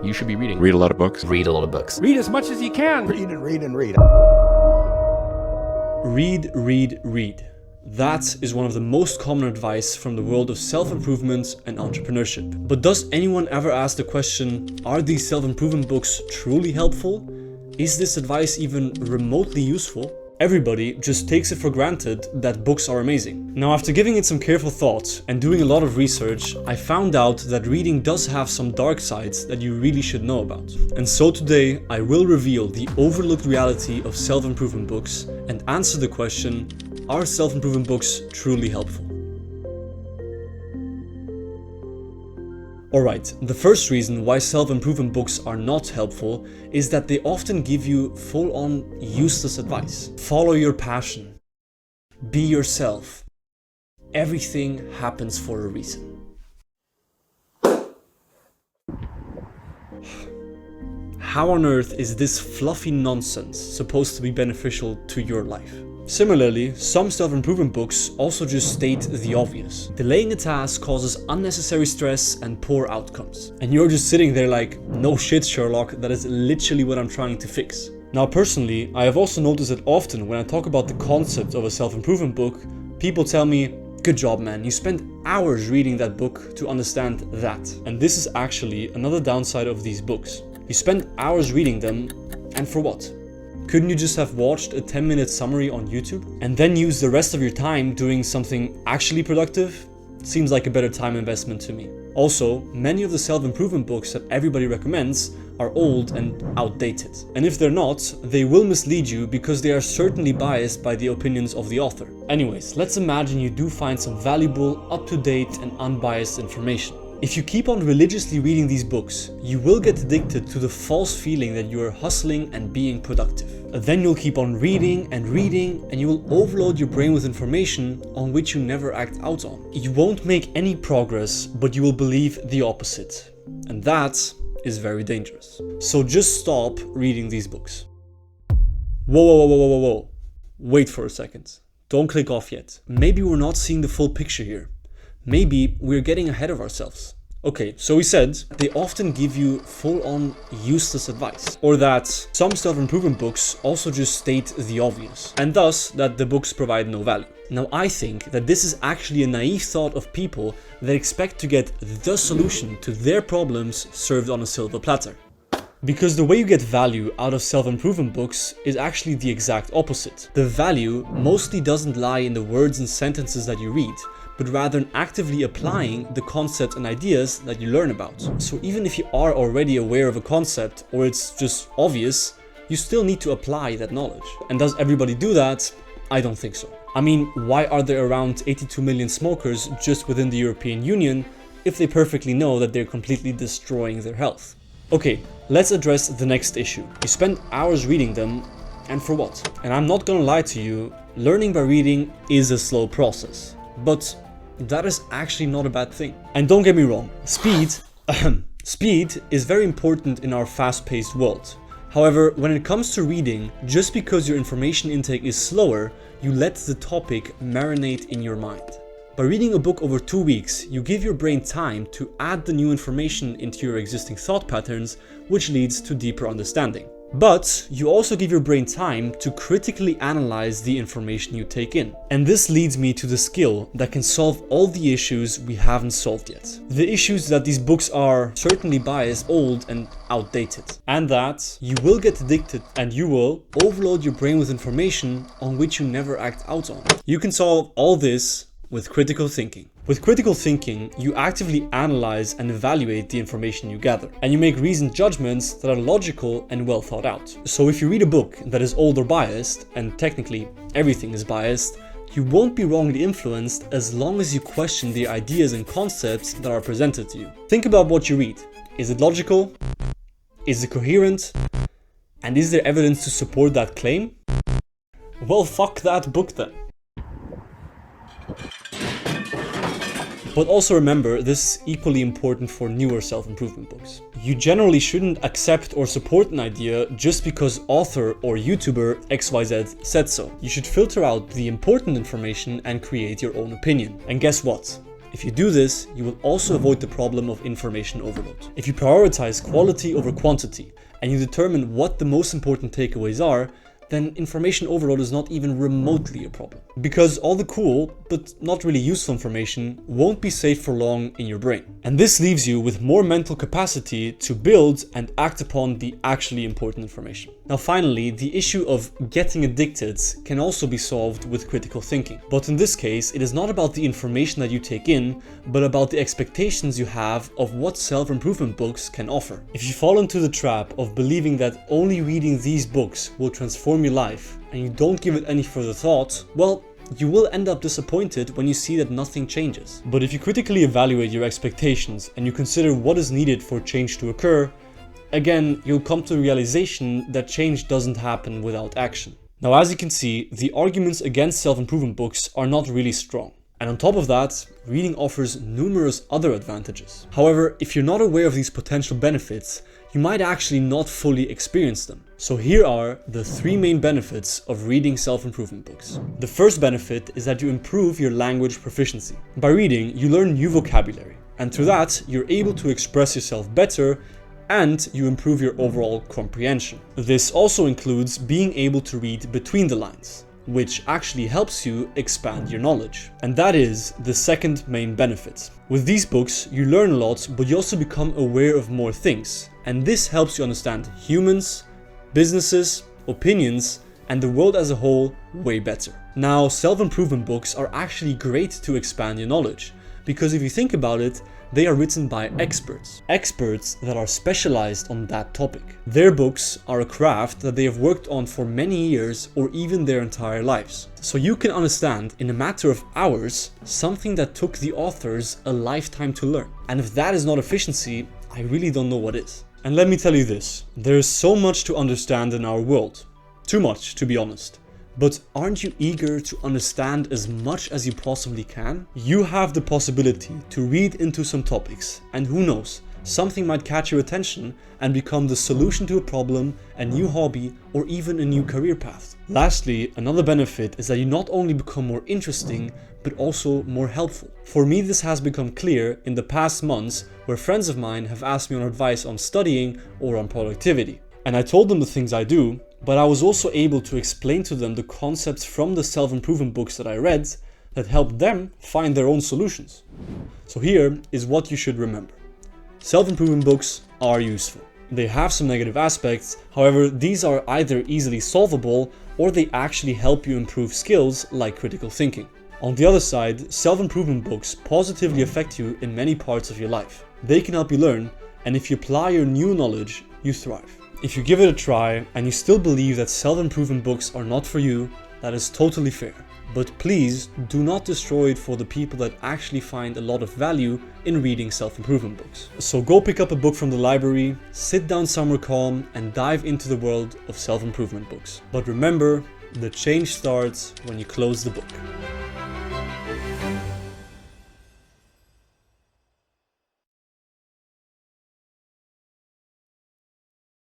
you should be reading. Read a lot of books. Read a lot of books. Read as much as you can. Read and read and read. Read, read, read. That is one of the most common advice from the world of self-improvement and entrepreneurship. But does anyone ever ask the question, are these self-improvement books truly helpful? Is this advice even remotely useful? Everybody just takes it for granted that books are amazing. Now, after giving it some careful thought and doing a lot of research, I found out that reading does have some dark sides that you really should know about. And so today, I will reveal the overlooked reality of self-improvement books and answer the question, are self-improvement books truly helpful? Alright, the first reason why self-improvement books are not helpful is that they often give you full-on useless advice. Follow your passion. Be yourself. Everything happens for a reason. How on earth is this fluffy nonsense supposed to be beneficial to your life? Similarly, some self-improvement books also just state the obvious. Delaying a task causes unnecessary stress and poor outcomes. And you're just sitting there like, no shit, Sherlock, that is literally what I'm trying to fix. Now personally, I have also noticed that often when I talk about the concept of a self-improvement book, people tell me, good job man, you spent hours reading that book to understand that. And this is actually another downside of these books. You spend hours reading them, and for what? Couldn't you just have watched a 10-minute summary on YouTube and then use the rest of your time doing something actually productive? Seems like a better time investment to me. Also, many of the self-improvement books that everybody recommends are old and outdated. And if they're not, they will mislead you because they are certainly biased by the opinions of the author. Anyways, let's imagine you do find some valuable, up-to-date and unbiased information. If you keep on religiously reading these books, you will get addicted to the false feeling that you are hustling and being productive. Then you'll keep on reading, and you will overload your brain with information on which you never act out on. You won't make any progress, but you will believe the opposite. And that is very dangerous. So just stop reading these books. Whoa. Wait for a second. Don't click off yet. Maybe we're not seeing the full picture here. Maybe we're getting ahead of ourselves. Okay, so we said they often give you full-on useless advice, or that some self-improvement books also just state the obvious, and thus that the books provide no value. Now I think that this is actually a naive thought of people that expect to get the solution to their problems served on a silver platter. Because the way you get value out of self-improvement books is actually the exact opposite. The value mostly doesn't lie in the words and sentences that you read, but rather in actively applying the concepts and ideas that you learn about. So even if you are already aware of a concept or it's just obvious, you still need to apply that knowledge. And does everybody do that? I don't think so. I mean, why are there around 82 million smokers just within the European Union if they perfectly know that they're completely destroying their health? Okay, let's address the next issue. You spend hours reading them, and for what? And I'm not gonna lie to you, learning by reading is a slow process. But that is actually not a bad thing. And don't get me wrong, speed is very important in our fast-paced world. However, when it comes to reading, just because your information intake is slower, you let the topic marinate in your mind. By reading a book over 2 weeks, you give your brain time to add the new information into your existing thought patterns, which leads to deeper understanding. But you also give your brain time to critically analyze the information you take in. And this leads me to the skill that can solve all the issues we haven't solved yet. The issues that these books are certainly biased, old and outdated. And that you will get addicted and you will overload your brain with information on which you never act out on. You can solve all this with critical thinking. With critical thinking, you actively analyze and evaluate the information you gather, and you make reasoned judgments that are logical and well thought out. So if you read a book that is old or biased, and technically everything is biased, you won't be wrongly influenced as long as you question the ideas and concepts that are presented to you. Think about what you read. Is it logical? Is it coherent? And is there evidence to support that claim? Well, fuck that book then. But also remember, this is equally important for newer self-improvement books. You generally shouldn't accept or support an idea just because author or YouTuber XYZ said so. You should filter out the important information and create your own opinion. And guess what? If you do this, you will also avoid the problem of information overload. If you prioritize quality over quantity, and you determine what the most important takeaways are, then information overload is not even remotely a problem. Because all the cool, but not really useful information won't be safe for long in your brain. And this leaves you with more mental capacity to build and act upon the actually important information. Now finally, the issue of getting addicted can also be solved with critical thinking. But in this case, it is not about the information that you take in, but about the expectations you have of what self-improvement books can offer. If you fall into the trap of believing that only reading these books will transform your life, and you don't give it any further thought, well, you will end up disappointed when you see that nothing changes. But if you critically evaluate your expectations and you consider what is needed for change to occur, again, you'll come to the realization that change doesn't happen without action. Now, as you can see, the arguments against self-improvement books are not really strong. And on top of that, reading offers numerous other advantages. However, if you're not aware of these potential benefits, you might actually not fully experience them. So here are the 3 main benefits of reading self-improvement books. The first benefit is that you improve your language proficiency. By reading, you learn new vocabulary, and through that, you're able to express yourself better and you improve your overall comprehension. This also includes being able to read between the lines, which actually helps you expand your knowledge. And that is the second main benefit. With these books, you learn a lot, but you also become aware of more things. And this helps you understand humans, businesses, opinions, and the world as a whole way better. Now, self-improvement books are actually great to expand your knowledge, because if you think about it, they are written by experts that are specialized on that topic. Their books are a craft that they have worked on for many years or even their entire lives. So you can understand in a matter of hours something that took the authors a lifetime to learn. And if that is not efficiency, I really don't know what is. And let me tell you this, there is so much to understand in our world. Too much, to be honest. But aren't you eager to understand as much as you possibly can? You have the possibility to read into some topics, and who knows, something might catch your attention and become the solution to a problem, a new hobby, or even a new career path. Lastly, another benefit is that you not only become more interesting, but also more helpful. For me, this has become clear in the past months where friends of mine have asked me on advice on studying or on productivity. And I told them the things I do, but I was also able to explain to them the concepts from the self-improvement books that I read that helped them find their own solutions. So here is what you should remember. Self-improvement books are useful. They have some negative aspects, however, these are either easily solvable or they actually help you improve skills like critical thinking. On the other side, self-improvement books positively affect you in many parts of your life. They can help you learn, and if you apply your new knowledge, you thrive. If you give it a try and you still believe that self-improvement books are not for you, that is totally fair. But please do not destroy it for the people that actually find a lot of value in reading self-improvement books. So go pick up a book from the library, sit down somewhere calm and dive into the world of self-improvement books. But remember, the change starts when you close the book.